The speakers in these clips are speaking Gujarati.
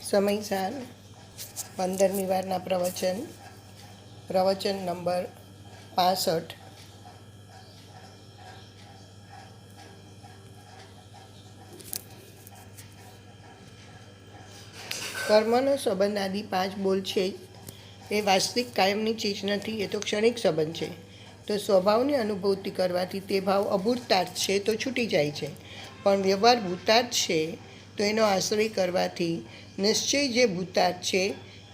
સમયસાર 15મી વારના પ્રવચન નંબર 65। કર્મનો સંબંધ આદિ 5 બોલ છે એ વાસ્તવિક કાયમની ચીજ નથી, એ તો ક્ષણિક સંબંધ છે। તો સ્વભાવની અનુભૂતિ કરવાથી તે ભાવ અભૂતાર્થ છે તો છૂટી જાય છે, પણ વ્યવહાર ભૂતાર્થ છે તો એનો આશ્રય કરવાથી નિશ્ચય જે ભૂતાર્થ છે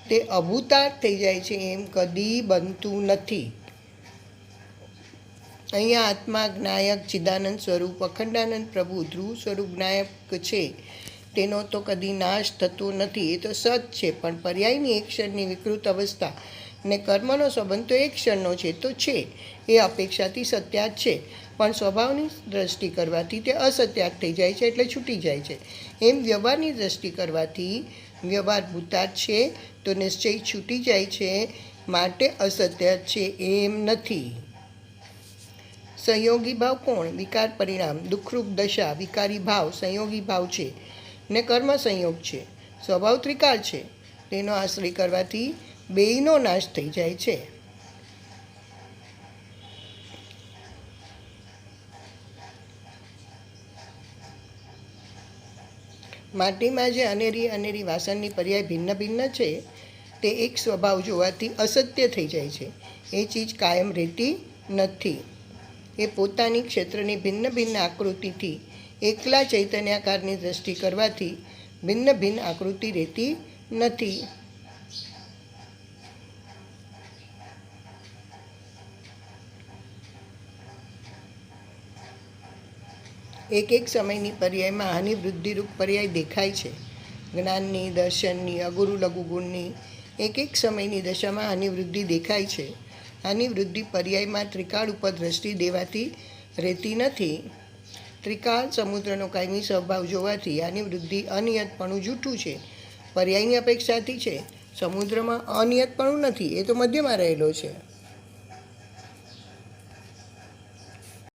તે અભૂતાર્થ થઈ જાય છે, એમ કદી બનતું નથી। અહીંયા આત્મા જ્ઞાયક ચિદાનંદ સ્વરૂપ અખંડાનંદ પ્રભુ ધ્રુવ સ્વરૂપ જ્ઞાયક છે, તેનો તો કદી નાશ થતો નથી, એ તો સત છે। પણ પર્યાયની એક ક્ષણની વિકૃત અવસ્થા ને કર્મનો સંબંધ તો એક ક્ષણનો છે તો છે, એ અપેક્ષાથી સત્યાર્થ છે, પણ સ્વભાવની દ્રષ્ટિ કરવાથી તે અસત્યાર્થ થઈ જાય છે, એટલે છૂટી જાય છે। એમ વ્યવહારની દ્રષ્ટિ કરવાથી વ્યવહાર ભૂતાર્થ છે તો નિશ્ચય છૂટી જાય છે, માટે અસત્યાર્થ છે એમ નથી। સંયોગી ભાવ કોણ? વિકાર પરિણામ દુઃખરૂપ દશા વિકારી ભાવ સંયોગી ભાવ છે ને કર્મ સંયોગ છે। સ્વભાવ ત્રિકાળ છે, તેનો આશ્રય કરવાથી બેયનો નાશ થઈ જાય છે। માટીમાં જે અનેરી વાસણની પર્યાય ભિન્ન ભિન્ન છે તે એક સ્વભાવ જોવાથી અસત્ય થઈ જાય છે, એ ચીજ કાયમ રહેતી નથી। એ પોતાની ક્ષેત્રની ભિન્ન ભિન્ન આકૃતિથી એકલા ચૈતન્યાકારની દ્રષ્ટિ કરવાથી ભિન્ન ભિન્ન આકૃતિ રહેતી નથી। એક સમયની પર્યાયમાં હાનિ વૃદ્ધિરૂપ પર્યાય દેખાય છે, જ્ઞાનની, દર્શનની, અગુરુ લઘુગુણની એક સમયની દશામાં હાનિ વૃદ્ધિ દેખાય છે। હાનિ વૃદ્ધિ પર્યાયમાં ત્રિકાળ ઉપર દ્રષ્ટિ દેવાથી રહેતી નથી। ત્રિકાળ સમુદ્રનો કાયમી સ્વભાવ જોવાથી આની વૃદ્ધિ અનિયતપણું જૂઠું છે, પર્યાયની અપેક્ષાથી છે। સમુદ્રમાં અનિયતપણું નથી, એ તો મધ્યમાં રહેલો છે।